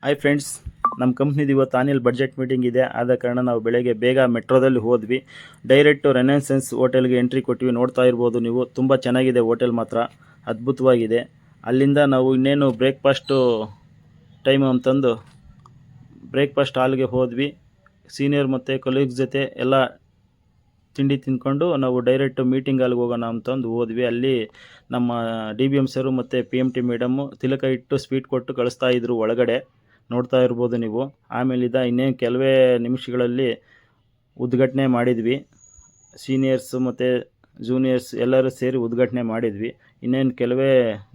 Hi friends, ನಮ್ಮ ಕಂಪ್ನಿದು ಇವತ್ತು ಆನ್ಯಲ್ ಬಡ್ಜೆಟ್ ಮೀಟಿಂಗ್ ಇದೆ. ಆದ ಕಾರಣ ನಾವು ಬೆಳಗ್ಗೆ ಬೇಗ ಮೆಟ್ರೋದಲ್ಲಿ ಹೋದ್ವಿ. ಡೈರೆಕ್ಟು ರೆನೆಸೆನ್ಸ್ ಹೋಟೆಲ್ಗೆ ಎಂಟ್ರಿ ಕೊಟ್ವಿ. ನೋಡ್ತಾ ಇರ್ಬೋದು ನೀವು, ತುಂಬ ಚೆನ್ನಾಗಿದೆ ಹೋಟೆಲ್, ಮಾತ್ರ ಅದ್ಭುತವಾಗಿದೆ. ಅಲ್ಲಿಂದ ನಾವು ಇನ್ನೇನು ಬ್ರೇಕ್ಫಾಸ್ಟು ಟೈಮ್ ಅಂತಂದು ಬ್ರೇಕ್ಫಾಸ್ಟ್ ಹಾಲ್ಗೆ ಹೋದ್ವಿ. ಸೀನಿಯರ್ ಮತ್ತು ಕೊಲೀಗ್ಸ್ ಜೊತೆ ಎಲ್ಲ ತಿಂಡಿ ತಿಂದ್ಕೊಂಡು ನಾವು ಡೈರೆಕ್ಟ್ ಮೀಟಿಂಗ್ ಹಾಲ್ಗೆ ಹೋಗೋಣ ಅಂತಂದು ಹೋದ್ವಿ. ಅಲ್ಲಿ ನಮ್ಮ DBM ಸರು ಮತ್ತು PMT ಮೇಡಮ್ಮು ತಿಲಕ ಇಟ್ಟು ಸ್ವೀಟ್ ಕೊಟ್ಟು ಕಳಿಸ್ತಾ ಇದ್ರು ಒಳಗಡೆ, ನೋಡ್ತಾ ಇರ್ಬೋದು ನೀವು. ಆಮೇಲಿಂದ ಇನ್ನೇನು ಕೆಲವೇ ನಿಮಿಷಗಳಲ್ಲಿ ಉದ್ಘಾಟನೆ ಮಾಡಿದ್ವಿ. ಸೀನಿಯರ್ಸ್ ಮತ್ತು ಜೂನಿಯರ್ಸ್ ಎಲ್ಲರೂ ಸೇರಿ ಉದ್ಘಾಟನೆ ಮಾಡಿದ್ವಿ. ಇನ್ನೇನು ಕೆಲವೇ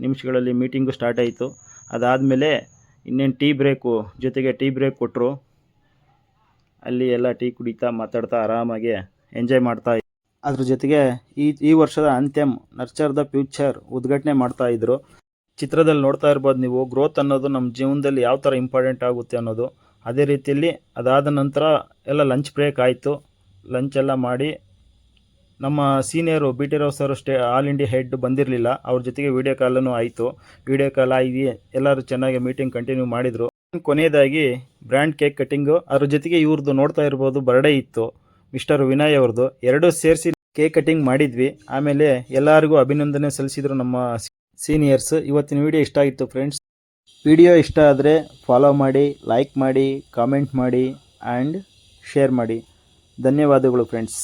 ನಿಮಿಷಗಳಲ್ಲಿ ಮೀಟಿಂಗು ಸ್ಟಾರ್ಟ್ ಆಯಿತು. ಅದಾದಮೇಲೆ ಇನ್ನೇನು ಟೀ ಬ್ರೇಕು, ಜೊತೆಗೆ ಟೀ ಬ್ರೇಕ್ ಕೊಟ್ಟರು. ಅಲ್ಲಿ ಎಲ್ಲ ಟೀ ಕುಡಿತಾ ಮಾತಾಡ್ತಾ ಆರಾಮಾಗಿ ಎಂಜಾಯ್ ಮಾಡ್ತಾ ಇದ್ವಿ. ಅದ್ರ ಜೊತೆಗೆ ಈ ವರ್ಷದ ಅಂಥೆಮ್ ನರ್ಚರ್ ದ ಫ್ಯೂಚರ್ ಉದ್ಘಾಟನೆ ಮಾಡ್ತಾಯಿದ್ರು. ಚಿತ್ರದಲ್ಲಿ ನೋಡ್ತಾ ಇರ್ಬೋದು ನೀವು, ಗ್ರೋತ್ ಅನ್ನೋದು ನಮ್ಮ ಜೀವನದಲ್ಲಿ ಯಾವ ಥರ ಇಂಪಾರ್ಟೆಂಟ್ ಆಗುತ್ತೆ ಅನ್ನೋದು. ಅದೇ ರೀತಿಯಲ್ಲಿ ಅದಾದ ನಂತರ ಎಲ್ಲ ಲಂಚ್ ಬ್ರೇಕ್ ಆಯಿತು. ಲಂಚ್ ಎಲ್ಲ ಮಾಡಿ ನಮ್ಮ senior BT Rao sir all India head ಬಂದಿರಲಿಲ್ಲ. ಅವ್ರ ಜೊತೆಗೆ ವೀಡಿಯೋ ಕಾಲೂ ಆಯಿತು. ವೀಡಿಯೋ ಕಾಲ್ ಆಗಿ ಎಲ್ಲರೂ ಚೆನ್ನಾಗಿ ಮೀಟಿಂಗ್ ಕಂಟಿನ್ಯೂ ಮಾಡಿದರು. ಕೊನೆಯದಾಗಿ ಬ್ರ್ಯಾಂಡ್ ಕೇಕ್ ಕಟ್ಟಿಂಗು, ಅದ್ರ ಜೊತೆಗೆ ಇವ್ರದ್ದು ನೋಡ್ತಾ ಇರ್ಬೋದು ಬರ್ಡೇ ಇತ್ತು, ಮಿಸ್ಟರ್ ವಿನಯ್ ಅವ್ರದ್ದು. ಎರಡೂ ಸೇರಿಸಿ ಕೇಕ್ ಕಟ್ಟಿಂಗ್ ಮಾಡಿದ್ವಿ. ಆಮೇಲೆ ಎಲ್ಲರಿಗೂ ಅಭಿನಂದನೆ ಸಲ್ಲಿಸಿದರು ನಮ್ಮ ಸೀನಿಯರ್ಸ್. ಇವತ್ತಿನ ವಿಡಿಯೋ ಇಷ್ಟ ಆಗಿತ್ತು ಫ್ರೆಂಡ್ಸ್. ವಿಡಿಯೋ ಇಷ್ಟ ಆದರೆ ಫಾಲೋ ಮಾಡಿ, ಲೈಕ್ ಮಾಡಿ, ಕಾಮೆಂಟ್ ಮಾಡಿ ಆ್ಯಂಡ್ ಶೇರ್ ಮಾಡಿ. ಧನ್ಯವಾದಗಳು ಫ್ರೆಂಡ್ಸ್.